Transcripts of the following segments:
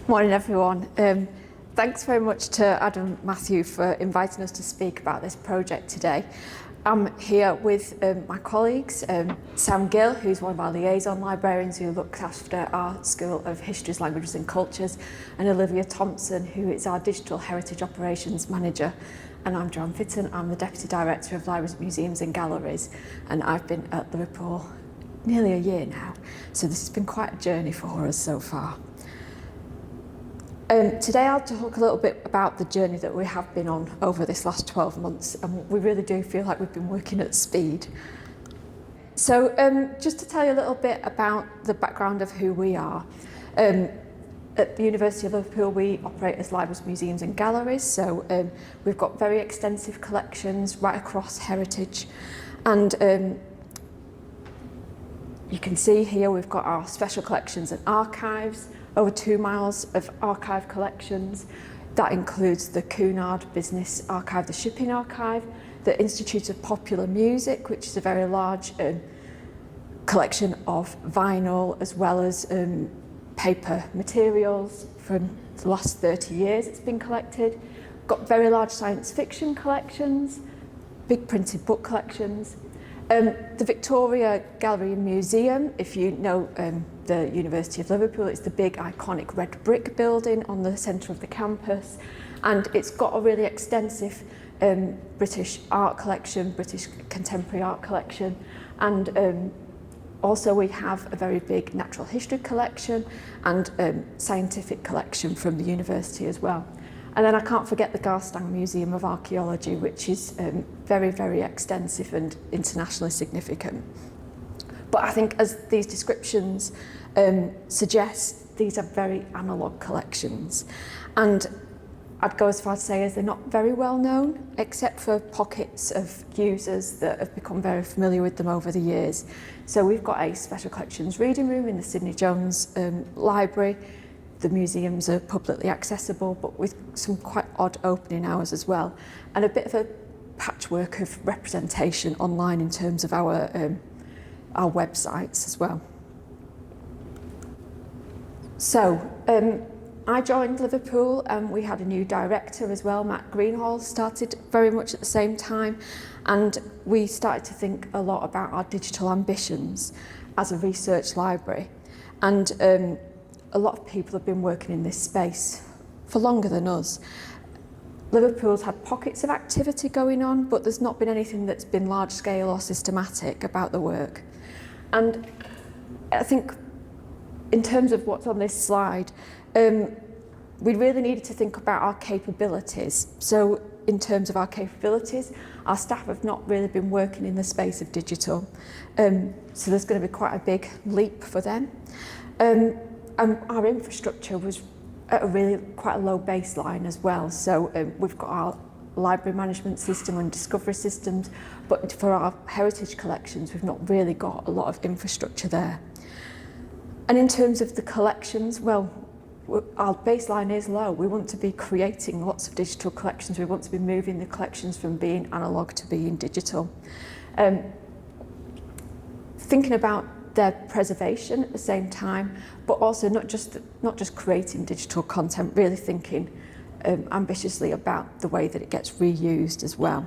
Morning everyone. Thanks very much to Adam and Matthew for inviting us to speak about this project today. I'm here with my colleagues, Sam Gill, who's one of our liaison librarians who looks after our School of Histories, Languages and Cultures, and Olivia Thompson, who is our Digital Heritage Operations Manager. And I'm Joan Fitton, I'm the Deputy Director of Libraries, Museums and Galleries, and I've been at Liverpool nearly a year now, so this has been quite a journey for us so far. Today I'll talk a little bit about the journey that we have been on over this last 12 months, and we really do feel like we've been working at speed. So just to tell you a little bit about the background of who we are. At the University of Liverpool we operate as libraries, museums and galleries, so we've got very extensive collections right across heritage, and you can see here we've got our special collections and archives, over 2 miles of archive collections. That includes the Cunard Business Archive, the Shipping Archive, the Institute of Popular Music, which is a very large collection of vinyl as well as paper materials from the last 30 years it's been collected. Got very large science fiction collections, big printed book collections. The Victoria Gallery and Museum, if you know the University of Liverpool, it's the big iconic red brick building on the centre of the campus, and it's got a really extensive British art collection, British contemporary art collection, and also we have a very big natural history collection and scientific collection from the university as well. And then I can't forget the Garstang Museum of Archaeology, which is very, very extensive and internationally significant. But I think, as these descriptions suggest, these are very analogue collections. And I'd go as far to say as they're not very well known, except for pockets of users that have become very familiar with them over the years. So we've got a special collections reading room in the Sidney Jones Library. The museums are publicly accessible, but with some quite odd opening hours as well, and a bit of a patchwork of representation online in terms of our websites as well. So I joined Liverpool and we had a new director as well. Matt Greenhall started very much at the same time, and we started to think a lot about our digital ambitions as a research library. And a lot of people have been working in this space for longer than us. Liverpool's had pockets of activity going on, but there's not been anything that's been large scale or systematic about the work. And I think in terms of what's on this slide, we really needed to think about our capabilities. So in terms of our capabilities, our staff have not really been working in the space of digital. So there's going to be quite a big leap for them. And our infrastructure was at a really quite a low baseline as well. So we've got our library management system and discovery systems, but for our heritage collections, we've not really got a lot of infrastructure there. And in terms of the collections, well, our baseline is low. We want to be creating lots of digital collections. We want to be moving the collections from being analogue to being digital. Thinking about their preservation at the same time, but also not just creating digital content, really thinking ambitiously about the way that it gets reused as well.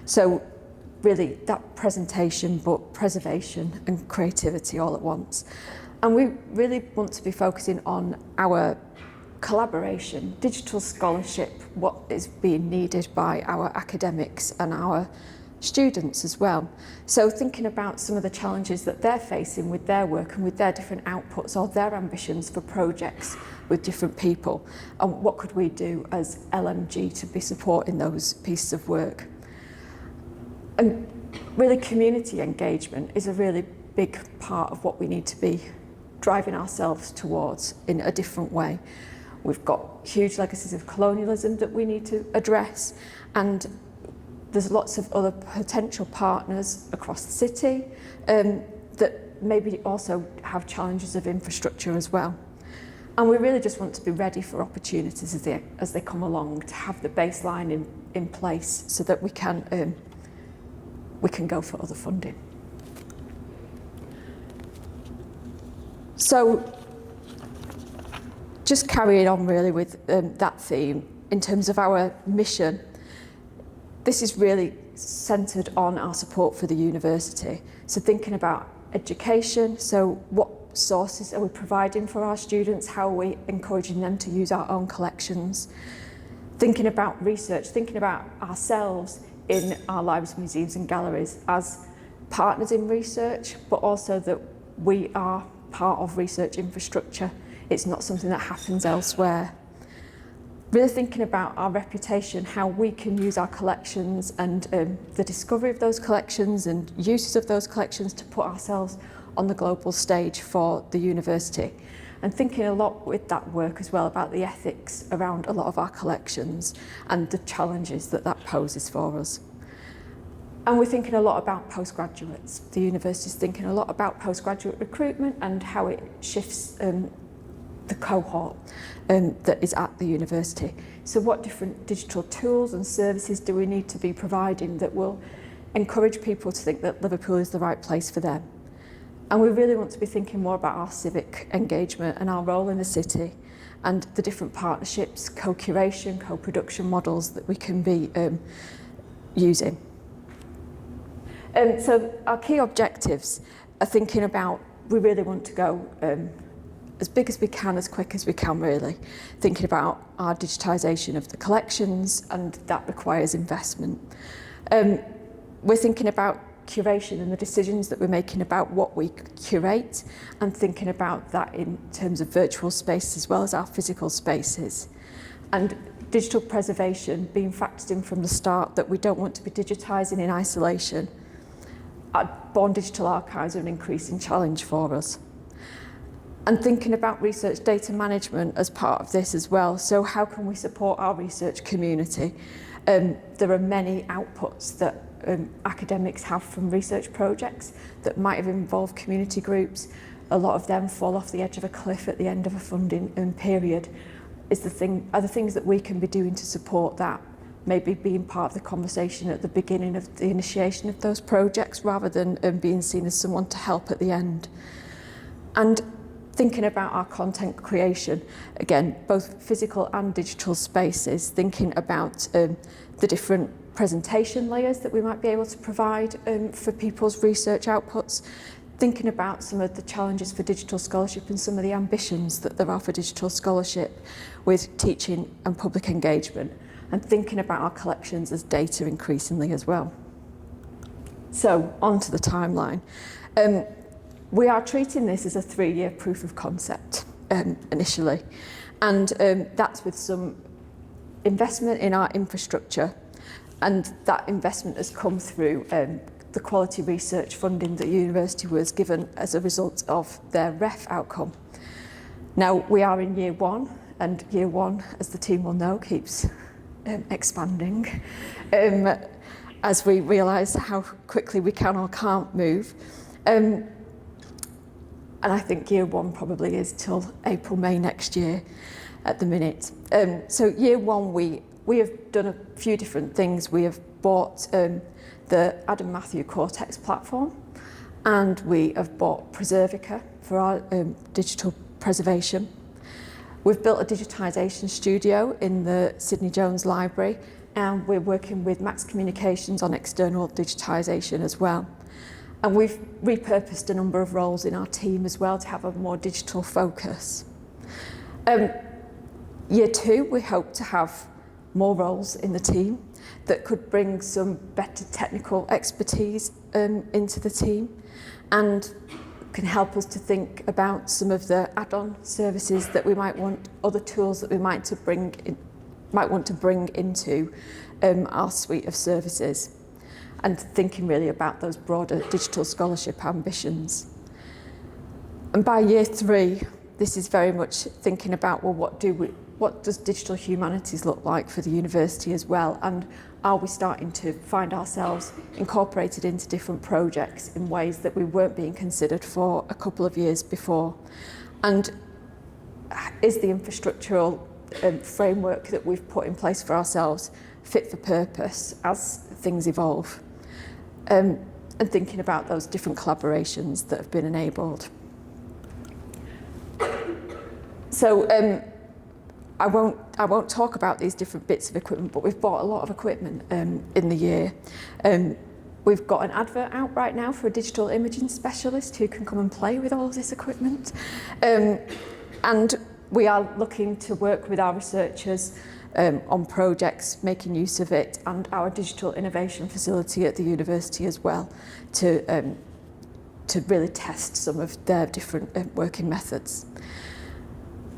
So really that presentation, but preservation and creativity all at once. And we really want to be focusing on our collaboration, digital scholarship, what is being needed by our academics and our students as well. So thinking about some of the challenges that they're facing with their work and with their different outputs or their ambitions for projects with different people, and what could we do as LMG to be supporting those pieces of work. And really community engagement is a really big part of what we need to be driving ourselves towards in a different way. We've got huge legacies of colonialism that we need to address, and there's lots of other potential partners across the city that maybe also have challenges of infrastructure as well. And we really just want to be ready for opportunities as they come along, to have the baseline in place so that we can go for other funding. So just carrying on really with that theme, in terms of our mission, this is really centred on our support for the university. So thinking about education, so what sources are we providing for our students, how are we encouraging them to use our own collections, thinking about research, thinking about ourselves in our libraries, museums and galleries as partners in research, but also that we are part of research infrastructure. It's not something that happens elsewhere. Really thinking about our reputation, how we can use our collections and the discovery of those collections and uses of those collections to put ourselves on the global stage for the university. And thinking a lot with that work as well about the ethics around a lot of our collections and the challenges that that poses for us. And we're thinking a lot about postgraduates. The university's thinking a lot about postgraduate recruitment and how it shifts the cohort that is at the university. So what different digital tools and services do we need to be providing that will encourage people to think that Liverpool is the right place for them? And we really want to be thinking more about our civic engagement and our role in the city and the different partnerships, co-curation, co-production models that we can be using. So our key objectives are thinking about, we really want to go as big as we can, as quick as we can really, thinking about our digitisation of the collections, and that requires investment. We're thinking about curation and the decisions that we're making about what we curate, and thinking about that in terms of virtual space as well as our physical spaces. And digital preservation being factored in from the start, that we don't want to be digitising in isolation. Our born digital archives are an increasing challenge for us. And thinking about research data management as part of this as well. So how can we support our research community? There are many outputs that academics have from research projects that might have involved community groups. A lot of them fall off the edge of a cliff at the end of a funding period. Are the things that we can be doing to support that? Maybe being part of the conversation at the beginning of the initiation of those projects rather than being seen as someone to help at the end. And thinking about our content creation, again, both physical and digital spaces, thinking about the different presentation layers that we might be able to provide for people's research outputs, thinking about some of the challenges for digital scholarship and some of the ambitions that there are for digital scholarship with teaching and public engagement, and thinking about our collections as data increasingly as well. So, on to the timeline. We are treating this as a 3-year proof of concept initially, and that's with some investment in our infrastructure, and that investment has come through the quality research funding that the university was given as a result of their REF outcome. Now we are in year 1, and year 1, as the team will know, keeps expanding as we realise how quickly we can or can't move. And I think year 1 probably is till April, May next year at the minute. So year 1, we have done a few different things. We have bought the AM Quartex platform, and we have bought Preservica for our digital preservation. We've built a digitisation studio in the Sydney Jones Library, and we're working with Max Communications on external digitisation as well. And we've repurposed a number of roles in our team as well to have a more digital focus. Year 2, we hope to have more roles in the team that could bring some better technical expertise into the team, and can help us to think about some of the add-on services that we might want, other tools that we might want to bring into our suite of services, and thinking really about those broader digital scholarship ambitions. And by year 3, this is very much thinking about, well, what does digital humanities look like for the university as well, and are we starting to find ourselves incorporated into different projects in ways that we weren't being considered for a couple of years before? And is the infrastructural framework that we've put in place for ourselves fit for purpose as things evolve? And thinking about those different collaborations that have been enabled. So I won't talk about these different bits of equipment, but we've bought a lot of equipment in the year. We've got an advert out right now for a digital imaging specialist who can come and play with all of this equipment. And we are looking to work with our researchers on projects making use of it, and our digital innovation facility at the university as well, to really test some of their different working methods.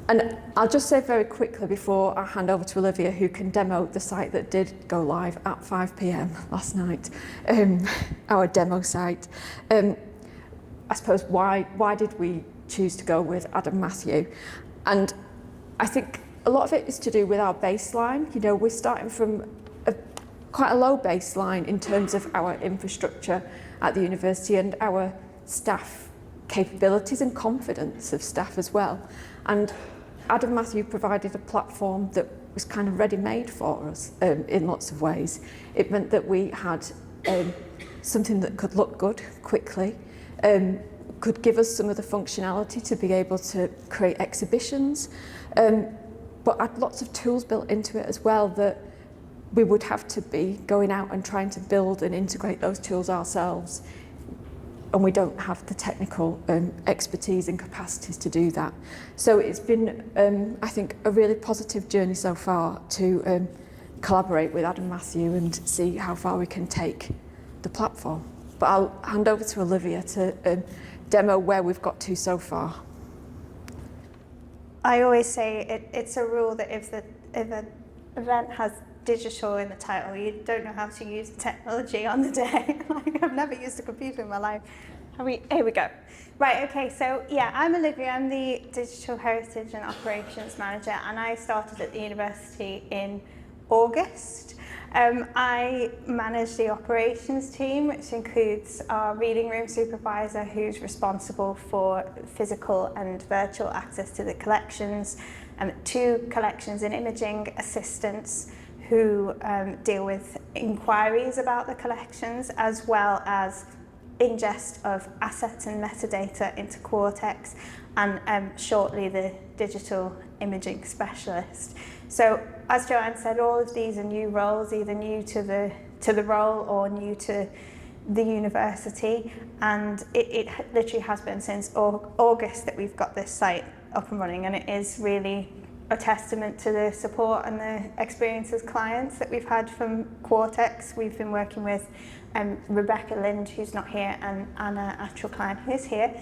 And I'll just say very quickly before I hand over to Olivia, who can demo the site that did go live at 5 p.m. last night, our demo site. I suppose why did we choose to go with Adam Matthew? And I think a lot of it is to do with our baseline. You know, we're starting from quite a low baseline in terms of our infrastructure at the university and our staff capabilities and confidence of staff as well. And Adam Matthew provided a platform that was kind of ready-made for us in lots of ways. It meant that we had something that could look good quickly, could give us some of the functionality to be able to create exhibitions, but had lots of tools built into it as well that we would have to be going out and trying to build and integrate those tools ourselves. And we don't have the technical expertise and capacities to do that. So it's been, I think, a really positive journey so far to collaborate with Adam Matthew and see how far we can take the platform. But I'll hand over to Olivia to demo where we've got to so far. I always say it's a rule that if an event has digital in the title, you don't know how to use the technology on the day. Like, I've never used a computer in my life. Here we go. Right, okay, so yeah, I'm Olivia. I'm the Digital Heritage and Operations Manager, and I started at the university in August. I manage the operations team, which includes our reading room supervisor, who's responsible for physical and virtual access to the collections, and 2 collections and imaging assistants who deal with inquiries about the collections, as well as ingest of assets and metadata into Quartex, and shortly the digital imaging specialist. So, as Joanne said, all of these are new roles, either new to the role or new to the university, and it literally has been since August that we've got this site up and running, and it is really a testament to the support and the experience as clients that we've had from Quartex. We've been working with Rebecca Lind, who's not here, and Anna, actual client, who's here,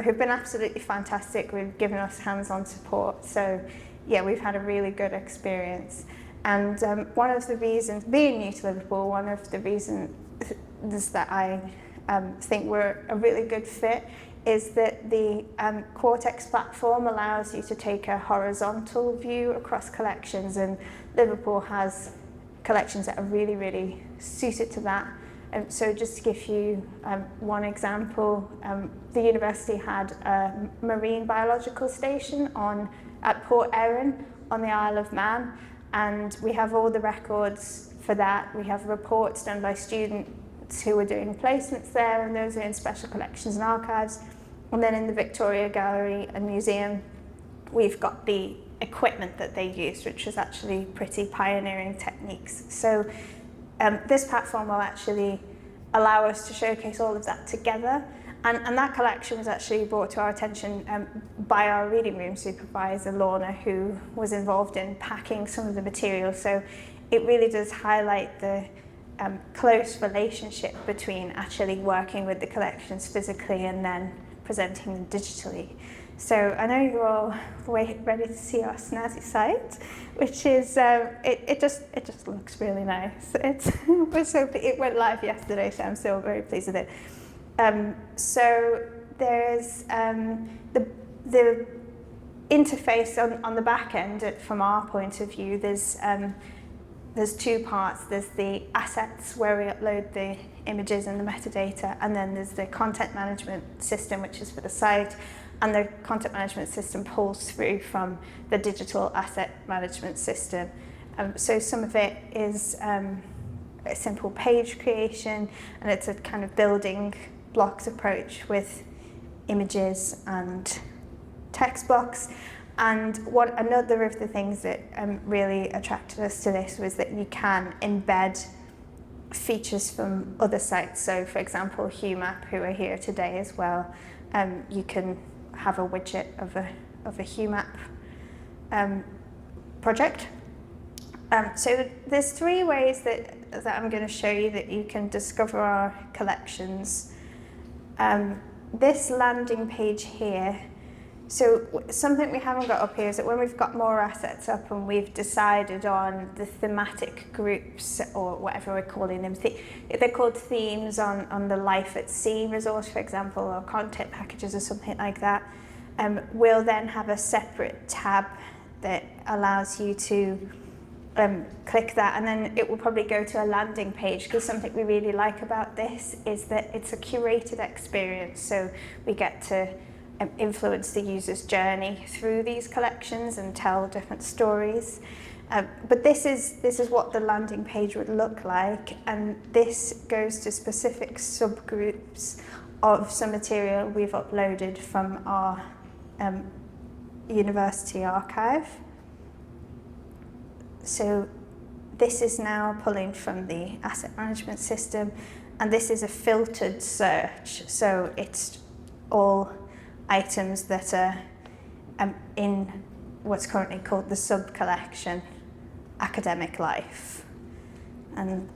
who've been absolutely fantastic. We've given us hands-on support. So yeah, we've had a really good experience. And one of the reasons, being new to Liverpool, one of the reasons that I think we're a really good fit is that the Quartex platform allows you to take a horizontal view across collections, and Liverpool has collections that are really, really suited to that. So just to give you one example, the university had a marine biological station at Port Erin on the Isle of Man, and we have all the records for that. We have reports done by students who are doing placements there, and those are in special collections and archives. And then in the Victoria Gallery and Museum, we've got the equipment that they used, which was actually pretty pioneering techniques. So this platform will actually allow us to showcase all of that together. And that collection was actually brought to our attention by our reading room supervisor, Lorna, who was involved in packing some of the materials. So it really does highlight the close relationship between actually working with the collections physically and then presenting them digitally. So I know you're all ready to see our snazzy site, which is it just looks really nice. It went live yesterday, so I'm still very pleased with it. So there's the interface on the back end. From our point of view, there's 2 parts. There's the assets where we upload the images and the metadata, and then there's the content management system, which is for the site, and the content management system pulls through from the digital asset management system. So some of it is a simple page creation, and it's a kind of building blocks approach with images and text blocks. And another of the things that really attracted us to this was that you can embed features from other sites. So for example, HuMap, who are here today as well, you can have a widget of a HuMap project. So there's 3 ways that I'm going to show you that you can discover our collections. This landing page here, so something we haven't got up here is that when we've got more assets up and we've decided on the thematic groups, or whatever we're calling them, they're called themes on the Life at Sea resource, for example, or content packages or something like that, we'll then have a separate tab that allows you to click that, and then it will probably go to a landing page, because something we really like about this is that it's a curated experience, so we get to influence the user's journey through these collections and tell different stories. But this is what the landing page would look like, and this goes to specific subgroups of some material we've uploaded from our university archive. So this is now pulling from the asset management system, and this is a filtered search, so it's all items that are in what's currently called the sub-collection Academic Life. And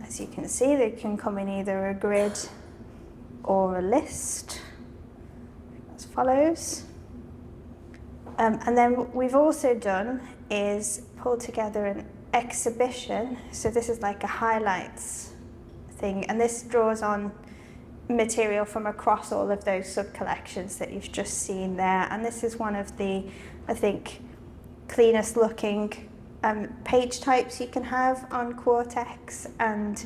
as you can see, they can come in either a grid or a list, as follows. And then what we've also done is pull together an exhibition. So this is like a highlights thing, and this draws on material from across all of those sub-collections that you've just seen there. And this is one of the, I think, cleanest looking page types you can have on Quartex, and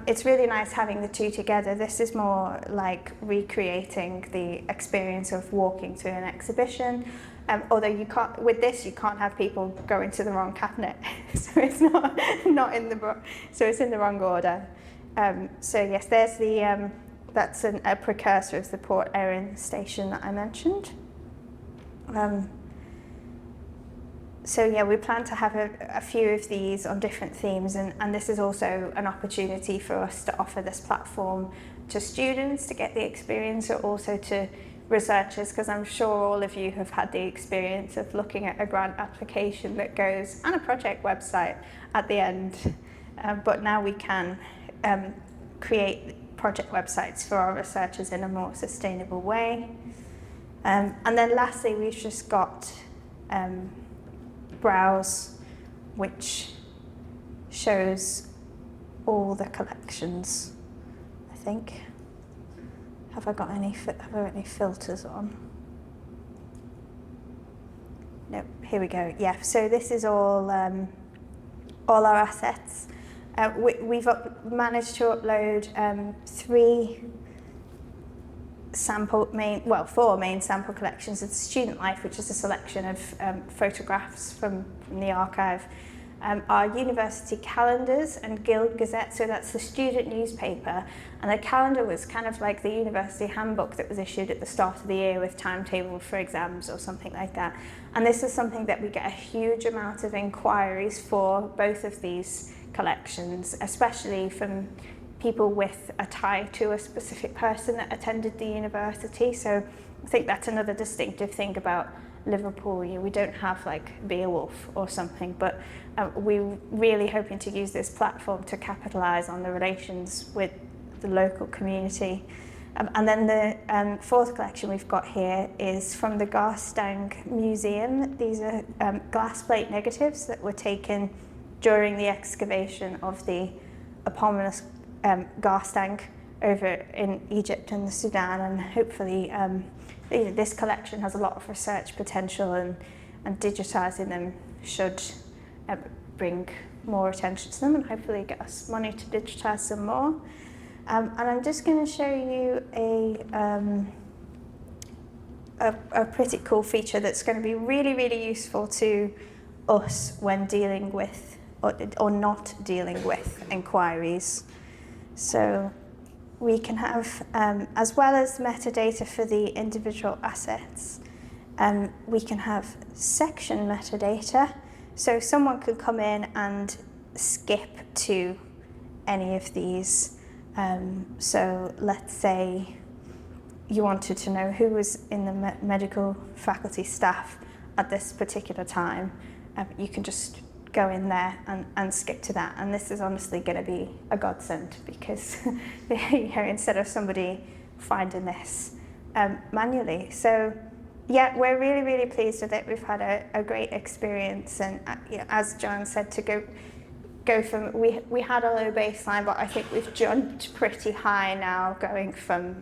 it's really nice having the 2 together. This is more like recreating the experience of walking through an exhibition. Although you can't, with this, you can't have people go into the wrong cabinet, so it's not in the, so it's in the wrong order. So yes, there's the that's a precursor of the Port Erin station that I mentioned. So yeah, we plan to have a few of these on different themes, and this is also an opportunity for us to offer this platform to students to get the experience, or also to researchers, because I'm sure all of you have had the experience of looking at a grant application that goes on a project website at the end, but now we can create project websites for our researchers in a more sustainable way. And then lastly, we've just got Browse, which shows all the collections, I think. Have I got any filters on? No, here we go. Yeah, so this is all our assets. We've managed to upload 4 main sample collections of Student Life, which is a selection of photographs from the archive. Our university calendars and Guild Gazette, so that's the student newspaper, and the calendar was kind of like the university handbook that was issued at the start of the year with timetable for exams or something like that. And this is something that we get a huge amount of inquiries for, both of these collections, especially from people with a tie to a specific person that attended the university. So I think that's another distinctive thing about Liverpool. We don't have like Beowulf or something, but we're really hoping to use this platform to capitalise on the relations with the local community. And then the 4th collection we've got here is from the Garstang Museum. These are glass plate negatives that were taken during the excavation of the eponymous Garstang over in Egypt and the Sudan, and hopefully this collection has a lot of research potential, and digitising them should bring more attention to them and hopefully get us money to digitise some more. And I'm just going to show you a pretty cool feature that's going to be really, really useful to us when dealing with or not dealing with inquiries. So we can have, as well as metadata for the individual assets, We can have section metadata. So someone could come in and skip to any of these. So let's say you wanted to know who was in the medical faculty staff at this particular time. You can just go in there and skip to that. And this is honestly going to be a godsend because instead of somebody finding this manually. So yeah, we're really, really pleased with it. We've had a great experience, and as John said, to go from, we had a low baseline, but I think we've jumped pretty high now, going from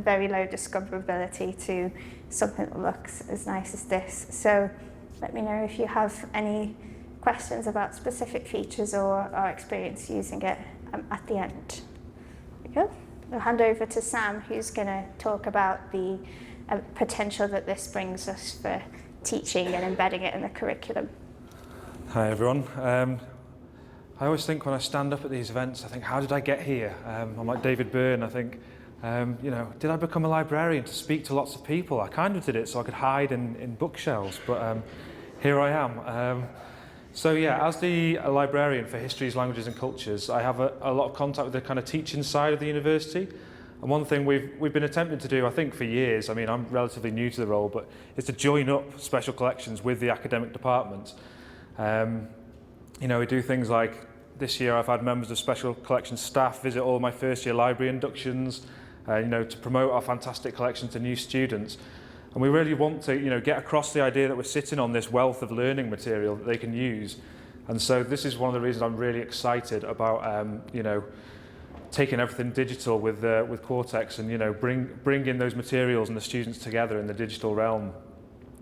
very low discoverability to something that looks as nice as this. So let me know if you have any questions about specific features or our experience using it at the end. There we go. I'll hand over to Sam, who's going to talk about the potential that this brings us for teaching and embedding it in the curriculum. Hi everyone. I always think when I stand up at these events, I think, how did I get here? I'm like David Byrne. I think, did I become a librarian to speak to lots of people? I kind of did it so I could hide in bookshelves, but here I am. So yeah, as the librarian for histories, languages and cultures, I have a lot of contact with the kind of teaching side of the university. And one thing we've been attempting to do, I think for years, I mean I'm relatively new to the role, but is to join up special collections with the academic departments. We do things like, this year I've had members of special collections staff visit all of my first year library inductions, to promote our fantastic collection to new students. And we really want to, get across the idea that we're sitting on this wealth of learning material that they can use. And so this is one of the reasons I'm really excited about, taking everything digital with Quartex and, bringing those materials and the students together in the digital realm.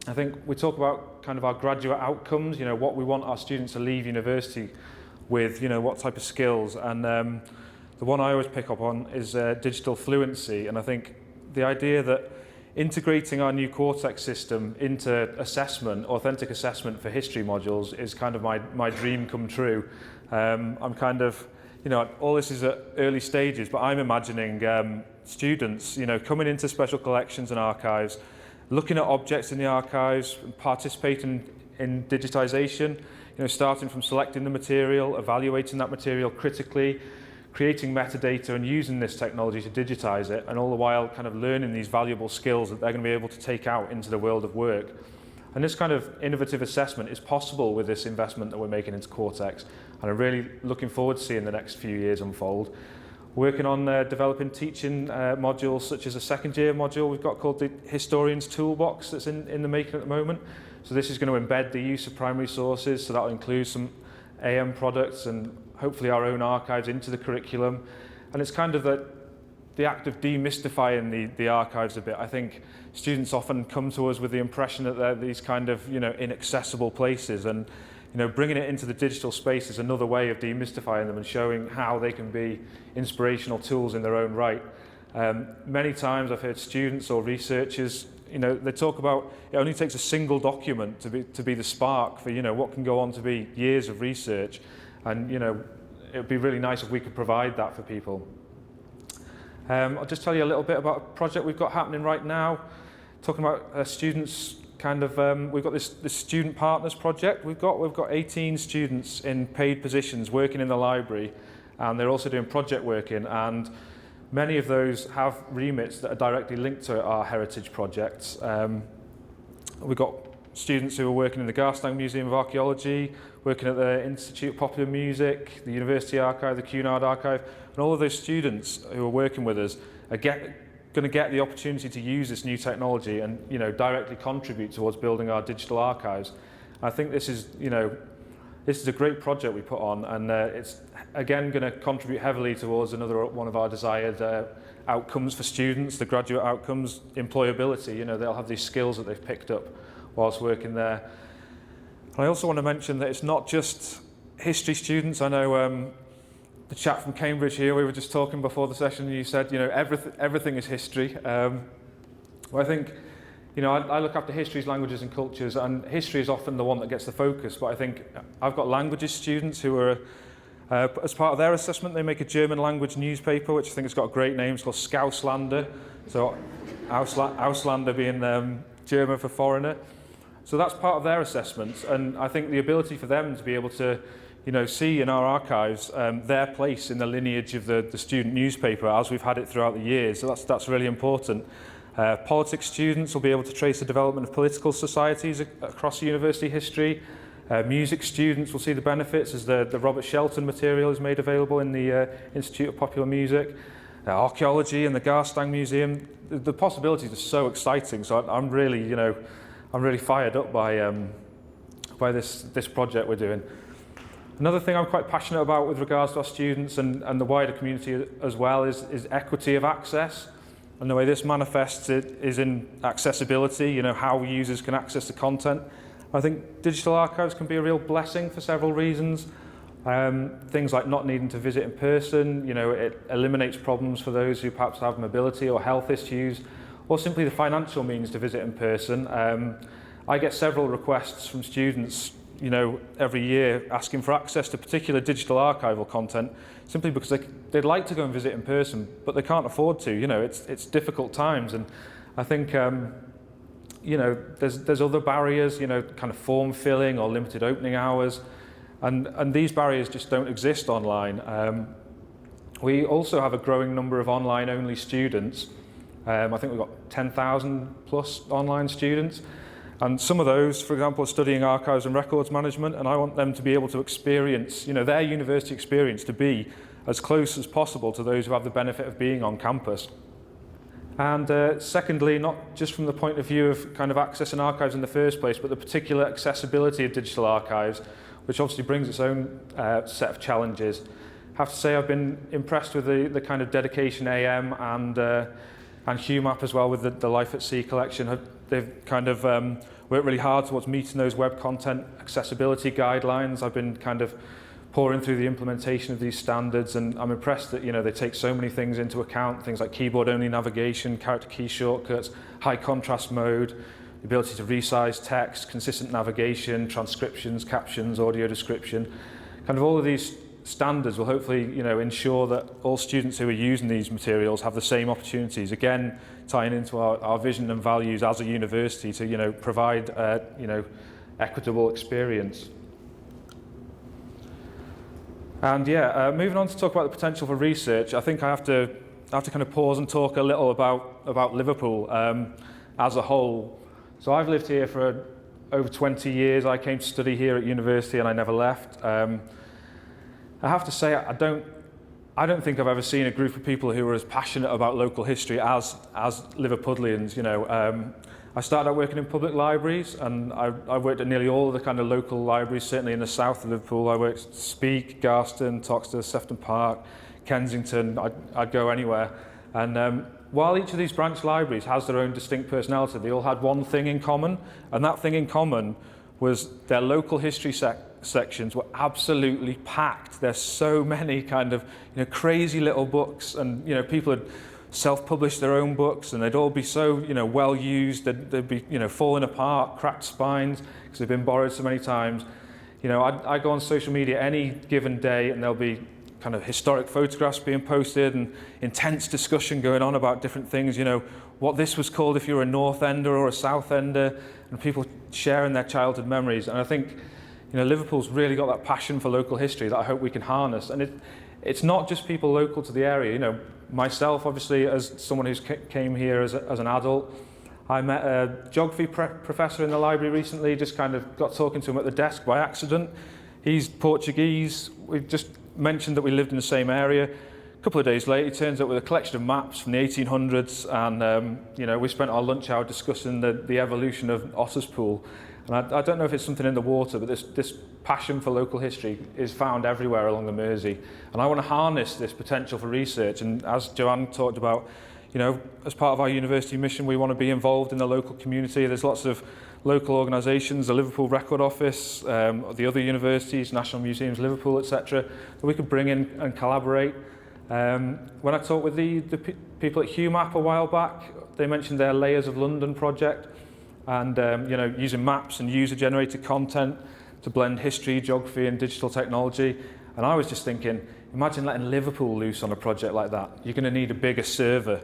I think we talk about kind of our graduate outcomes, what we want our students to leave university with, what type of skills. And the one I always pick up on is digital fluency. And I think the idea that integrating our new Quartex system into assessment, authentic assessment for history modules is kind of my dream come true. I'm kind of, all this is at early stages, but I'm imagining students, coming into special collections and archives, looking at objects in the archives, participating in digitisation, starting from selecting the material, evaluating that material critically, creating metadata and using this technology to digitise it, and all the while kind of learning these valuable skills that they're going to be able to take out into the world of work. And this kind of innovative assessment is possible with this investment that we're making into Quartex, and I'm really looking forward to seeing the next few years unfold. Working on developing teaching modules such as a second year module we've got called the Historian's Toolbox that's in the making at the moment. So this is going to embed the use of primary sources, so that'll include some AM products and hopefully our own archives into the curriculum. And it's kind of the act of demystifying the archives a bit. I think students often come to us with the impression that they're these kind of inaccessible places, and bringing it into the digital space is another way of demystifying them and showing how they can be inspirational tools in their own right. Many times I've heard students or researchers, they talk about it only takes a single document to be the spark for what can go on to be years of research, and it would be really nice if we could provide that for people. I'll just tell you a little bit about a project we've got happening right now, talking about students. We've got this student partners project. We've got 18 students in paid positions working in the library, and they're also doing project working, and many of those have remits that are directly linked to our heritage projects. We've got students who are working in the Maritime Museum of Archaeology, working at the Institute of Popular Music, the University Archive, the Cunard Archive, and all of those students who are working with us are going to get the opportunity to use this new technology and directly contribute towards building our digital archives. I think this is a great project we put on, and it's again going to contribute heavily towards another one of our desired outcomes for students, the graduate outcomes, employability. They'll have these skills that they've picked up whilst working there. And I also want to mention that it's not just history students. I know the chap from Cambridge here, we were just talking before the session, and you said, everything is history. Well, I think, I look after histories, languages and cultures, and history is often the one that gets the focus, but I think I've got languages students who are, as part of their assessment, they make a German language newspaper, which I think has got a great name. It's called Scouselander. So Auslander being German for foreigner. So that's part of their assessments, and I think the ability for them to be able to see in our archives their place in the lineage of the student newspaper as we've had it throughout the years. So that's really important. Politics students will be able to trace the development of political societies across university history. Music students will see the benefits as the Robert Shelton material is made available in the Institute of Popular Music. Archaeology and the Garstang Museum, the possibilities are so exciting. So I'm really fired up by this project we're doing. Another thing I'm quite passionate about with regards to our students and the wider community as well is equity of access. And the way this manifests it is in accessibility, how users can access the content. I think digital archives can be a real blessing for several reasons. Things like not needing to visit in person, it eliminates problems for those who perhaps have mobility or health issues, or simply the financial means to visit in person. I get several requests from students every year asking for access to particular digital archival content simply because they'd like to go and visit in person, but they can't afford to. It's difficult times, and I think there's other barriers, kind of form filling or limited opening hours, and these barriers just don't exist online. We also have a growing number of online only students. I think we've got 10,000 plus online students. And some of those, for example, are studying archives and records management, and I want them to be able to experience, their university experience to be as close as possible to those who have the benefit of being on campus. And secondly, not just from the point of view of kind of accessing archives in the first place, but the particular accessibility of digital archives, which obviously brings its own set of challenges. I have to say I've been impressed with the kind of dedication AM and HUMAP as well with the Life at Sea collection. They've kind of worked really hard towards meeting those web content accessibility guidelines. I've been kind of pouring through the implementation of these standards, and I'm impressed that they take so many things into account, things like keyboard-only navigation, character key shortcuts, high contrast mode, the ability to resize text, consistent navigation, transcriptions, captions, audio description. Kind of all of these standards will hopefully ensure that all students who are using these materials have the same opportunities, again tying into our vision and values as a university to provide equitable experience. And moving on to talk about the potential for research, I think I have to kind of pause and talk a little about Liverpool as a whole. So I've lived here for over 20 years. I came to study here at university and I never left. I have to say, I don't think I've ever seen a group of people who are as passionate about local history as Liverpudlians. I started out working in public libraries, and I worked at nearly all of the kind of local libraries, certainly in the south of Liverpool. I worked at Speke, Garston, Toxteth, Sefton Park, Kensington. I'd go anywhere. And while each of these branch libraries has their own distinct personality, they all had one thing in common, and that thing in common was their local history sections were absolutely packed. There's so many kind of crazy little books, and people had self-published their own books, and they'd all be so well used. They'd be falling apart, cracked spines because they've been borrowed so many times. I go on social media any given day, and there'll be kind of historic photographs being posted and intense discussion going on about different things. What this was called if you were a North Ender or a South Ender, and people sharing their childhood memories. And I think Liverpool's really got that passion for local history that I hope we can harness. And it's not just people local to the area. Myself, obviously, as someone who's came here as an adult, I met a geography professor in the library recently, just kind of got talking to him at the desk by accident. He's Portuguese. We've just mentioned that we lived in the same area. A couple of days later, he turns up with a collection of maps from the 1800s, and we spent our lunch hour discussing the evolution of Otterspool. And I don't know if it's something in the water, but this passion for local history is found everywhere along the Mersey. And I want to harness this potential for research. And as Joanne talked about, as part of our university mission, we want to be involved in the local community. There's lots of local organisations, the Liverpool Record Office, the other universities, National Museums, Liverpool, etc., that we could bring in and collaborate. When I talked with the people at HUMAP a while back, they mentioned their Layers of London project, and using maps and user-generated content to blend history, geography and digital technology. And I was just thinking, imagine letting Liverpool loose on a project like that. You're going to need a bigger server.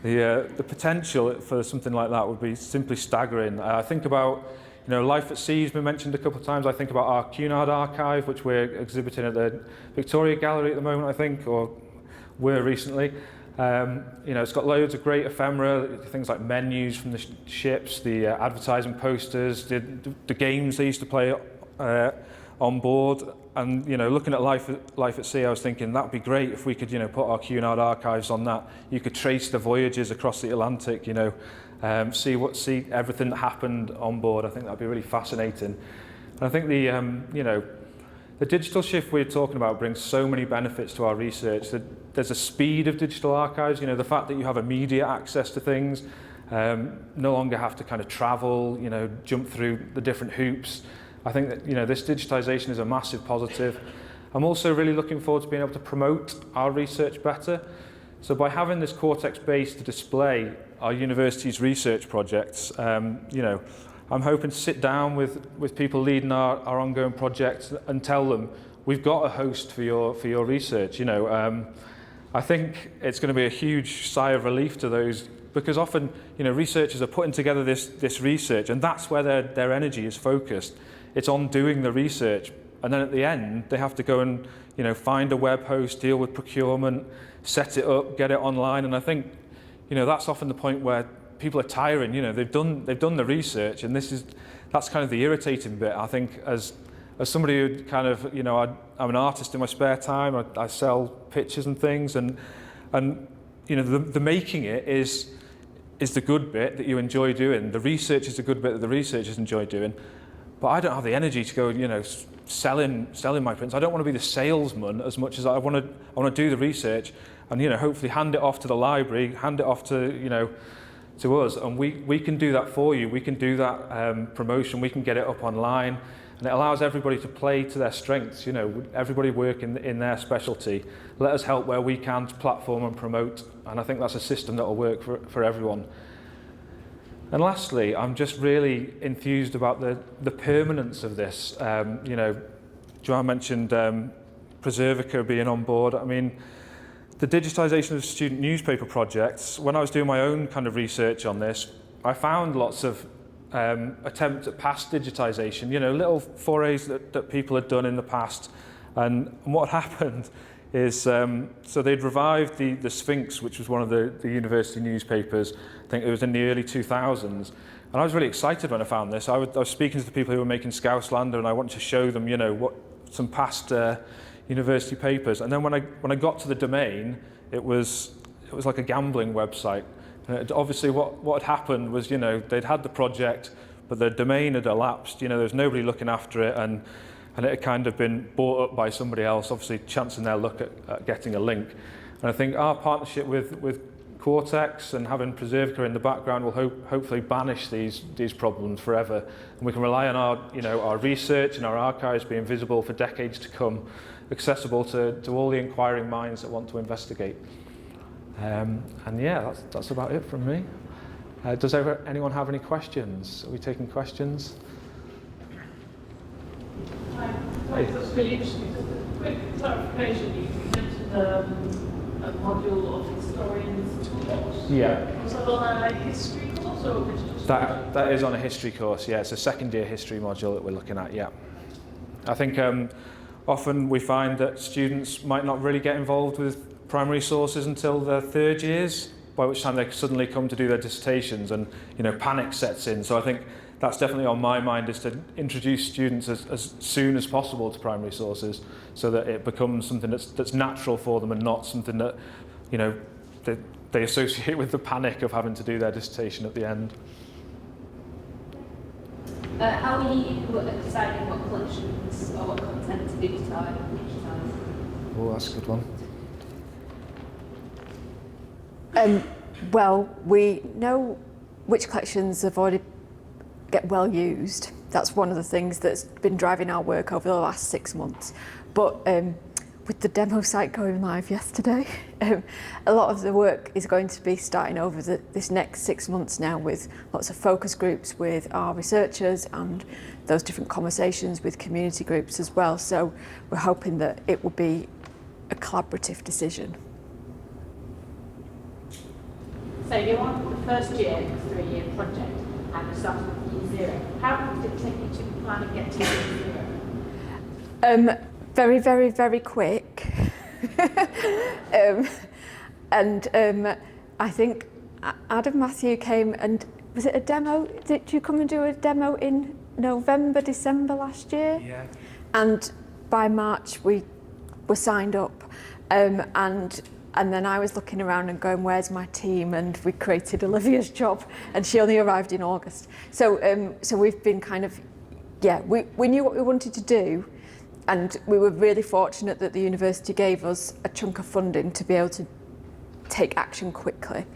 the potential for something like that would be simply staggering. I think about, you know, life at sea has been mentioned a couple of times. I think about our Cunard archive, which we're exhibiting at the Victoria Gallery at the moment, I think, or were recently. You know, it's got loads of great ephemera, things like menus from the ships, the advertising posters, the games they used to play on board. And, you know, looking at life at sea, I was thinking that'd be great if we could, you know, put our Cunard archives on that. You could trace the voyages across the Atlantic, you know, see everything that happened on board. I think that'd be really fascinating. And I think the, you know, the digital shift we're talking about brings so many benefits to our research. There's a speed of digital archives, you know, the fact that you have immediate access to things, no longer have to kind of travel, you know, jump through the different hoops. I think that, you know, this digitization is a massive positive. I'm also really looking forward to being able to promote our research better. So by having this Quartex base to display our university's research projects, you know, I'm hoping to sit down with people leading our ongoing projects and tell them, we've got a host for your research. You know, I think it's going to be a huge sigh of relief to those, because often, you know, researchers are putting together this research, and that's where their energy is focused. It's on doing the research, and then at the end they have to go and, you know, find a web host, deal with procurement, set it up, get it online. And I think, you know, that's often the point where people are tiring. You know, they've done the research, and that's kind of the irritating bit. I think as somebody who kind of, you know, I'm an artist in my spare time. I sell pictures and things, and you know, the making it is the good bit that you enjoy doing. The research is the good bit that the researchers enjoy doing. But I don't have the energy to go, you know, selling my prints. I don't want to be the salesman as much as I want to do the research, and, you know, hopefully hand it off to the library, hand it off to, you know, to us, and we can do that for you. We can do that promotion. We can get it up online, and it allows everybody to play to their strengths. You know, everybody work in their specialty. Let us help where we can to platform and promote, and I think that's a system that will work for everyone. And lastly, I'm just really enthused about the permanence of this. You know, Joanne mentioned Preservica being on board. I mean, the digitisation of student newspaper projects, when I was doing my own kind of research on this, I found lots of attempts at past digitisation, you know, little forays that people had done in the past. And what happened is, so they'd revived the Sphinx, which was one of the university newspapers. I think it was in the early 2000s. And I was really excited when I found this. I was speaking to the people who were making Scouselander, and I wanted to show them, you know, some past university papers. And then when I got to the domain, it was like a gambling website. And obviously what had happened was, you know, they'd had the project, but the domain had elapsed. You know, there was nobody looking after it, and it had kind of been bought up by somebody else, obviously chancing their luck at getting a link. And I think our partnership with Quartex and having Preservica in the background will hopefully banish these problems forever, and we can rely on our research and our archives being visible for decades to come, accessible to all the inquiring minds that want to investigate. And yeah, that's about it from me. Does anyone have any questions? Are we taking questions? Hi, that's really interesting. Just a quick clarification. You mentioned a module of historians course. Yeah. Was that on a history course, or was it just that is on a history course. Yeah, it's a second year history module that we're looking at. Yeah. I think often we find that students might not really get involved with primary sources until their third years, by which time they suddenly come to do their dissertations, and, you know, panic sets in. So I think that's definitely on my mind, is to introduce students as soon as possible to primary sources, so that it becomes something that's natural for them, and not something that, you know, they associate with the panic of having to do their dissertation at the end. How are you deciding what collections or what content to digitise? Oh, that's a good one. Well, we know which collections have already get well used. That's one of the things that's been driving our work over the last 6 months. But with the demo site going live yesterday, a lot of the work is going to be starting over this next 6 months now, with lots of focus groups with our researchers and those different conversations with community groups as well. So we're hoping that it will be a collaborative decision. So you're on the first year, it's a 3-year project, and you started with year 0. How long did it take you to plan and get to year 0? Very, very, very quick. I think Adam Matthew came and, was it a demo? Did you come and do a demo in November, December last year? Yeah. And by March we were signed up. And then I was looking around and going, where's my team? And we created Olivia's job, and she only arrived in August. So we've been kind of, we knew what we wanted to do, and we were really fortunate that the university gave us a chunk of funding to be able to take action quickly.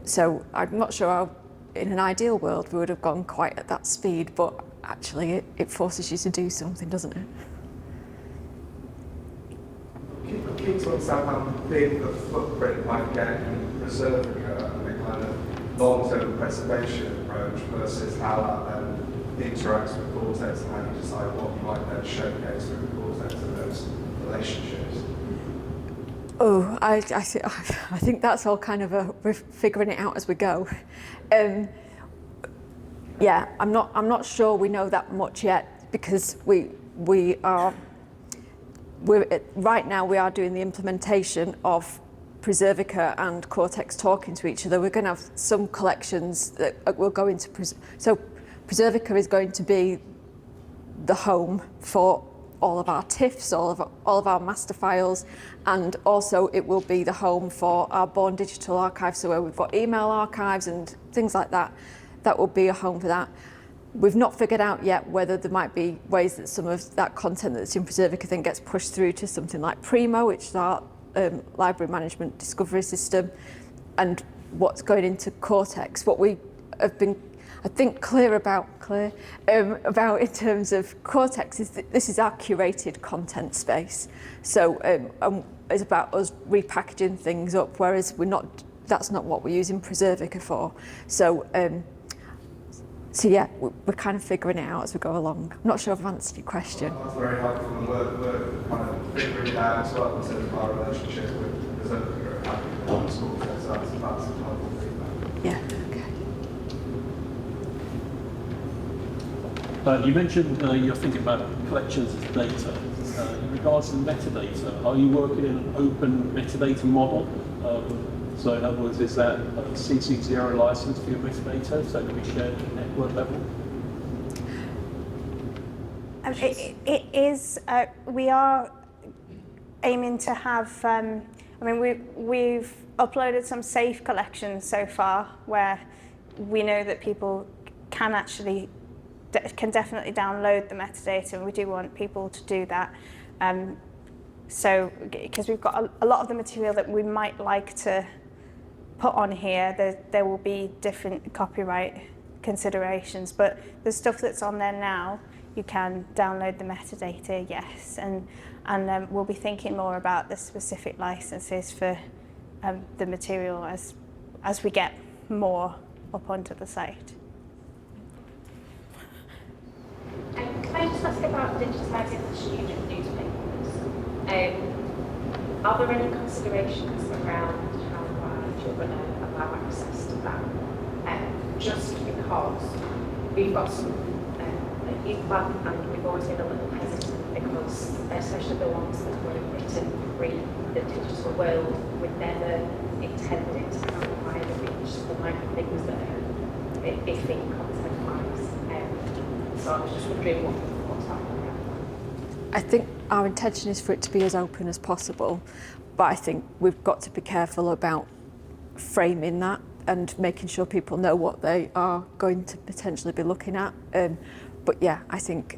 So I'm not sure how, in an ideal world, we would have gone quite at that speed, but actually it forces you to do something, doesn't it? I'm keen to understand how big the footprint might get in Preservica and the kind of long-term preservation approach versus how that then interacts with Quartex and how you decide what you might then showcase through Quartex and those relationships. Oh, I think that's all kind of we're figuring it out as we go. Yeah, I'm not sure we know that much yet, because right now we are doing the implementation of Preservica and Quartex talking to each other. We're going to have some collections that will go into so Preservica is going to be the home for all of our TIFFs, all of our master files, and also it will be the home for our Born Digital archive, so where we've got email archives and things like that. That will be a home for that. We've not figured out yet whether there might be ways that some of that content that's in Preservica then gets pushed through to something like Primo, which is our library management discovery system, and what's going into Quartex. What we have been, I think, clear about in terms of Quartex is that this is our curated content space. So it's about us repackaging things up, whereas that's not what we're using Preservica for. So yeah, we're kind of figuring it out as we go along. I'm not sure if I've answered your question. That's very helpful, and we're kind of figuring it out as well in terms of our relationship with Preservica and having the school. So that's helpful feedback. Yeah, okay. You mentioned you're thinking about collections as data. In regards to metadata, are you working in an open metadata model? So in other words, is that a CC0 license for your metadata, so it can be shared at network level? It is, we are aiming to have, we've uploaded some safe collections so far where we know that people can definitely download the metadata, and we do want people to do that. So, because we've got a lot of the material that we might like to put on here, there will be different copyright considerations, but the stuff that's on there now, you can download the metadata, yes, and we'll be thinking more about the specific licenses for the material as we get more up onto the site. Can I just ask about digitising the student newspapers? Are there any considerations around how wide you're going to allow access to that? Just because we've got some people, and we've always been a little hesitant because, especially the ones that were written pre the digital world, would never intended to have a wider reach. There might be things that are iffy content-wise. So I was just wondering what's happening. I think our intention is for it to be as open as possible, but I think we've got to be careful about framing that and making sure people know what they are going to potentially be looking at. But yeah, I think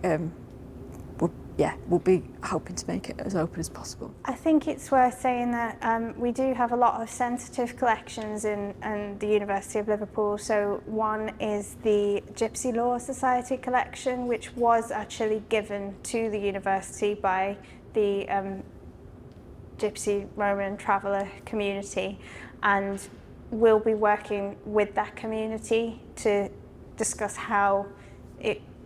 we'll be hoping to make it as open as possible. I think it's worth saying that we do have a lot of sensitive collections in the University of Liverpool. So one is the Gypsy Law Society collection, which was actually given to the university by the Gypsy Roman traveller community, and we'll be working with that community to discuss how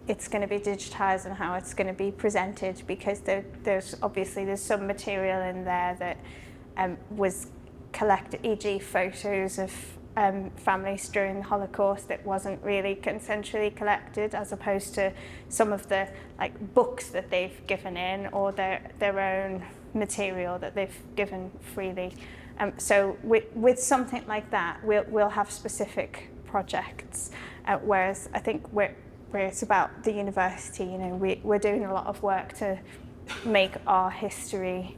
it's going to be digitised and how it's going to be presented, because there's some material in there that was collected, e.g. photos of families during the Holocaust. It wasn't really consensually collected, as opposed to some of the books that they've given in, or their own material that they've given freely. So with something like that, we'll have specific projects, whereas I think where it's about the university, we're doing a lot of work to make our history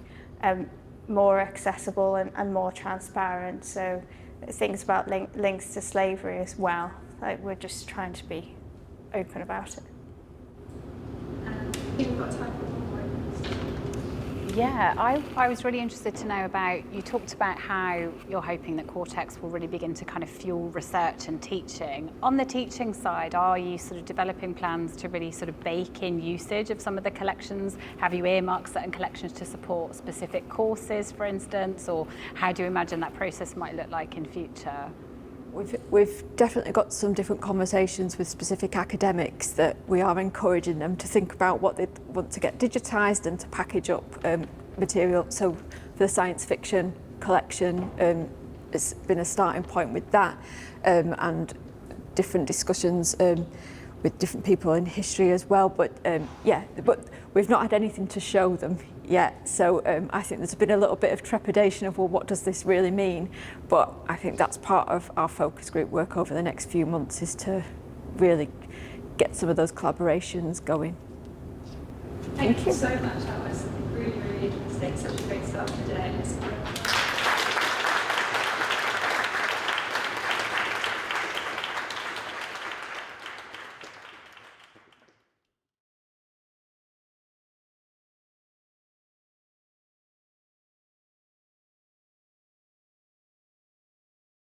more accessible and more transparent. So things about links to slavery as well. We're just trying to be open about it. You've got time for one more. Yeah, I was really interested to know about, you talked about how you're hoping that Quartex will really begin to kind of fuel research and teaching. On the teaching side, are you sort of developing plans to really sort of bake in usage of some of the collections? Have you earmarked certain collections to support specific courses, for instance, or how do you imagine that process might look like in future? We've definitely got some different conversations with specific academics that we are encouraging them to think about what they want to get digitised and to package up material. So for the science fiction collection, it's been a starting point with that, and different discussions with different people in history as well. But but we've not had anything to show them yet. So I think there's been a little bit of trepidation of, well, what does this really mean? But I think that's part of our focus group work over the next few months, is to really get some of those collaborations going. Thank you so much. That was really, really interesting. Such a great start today.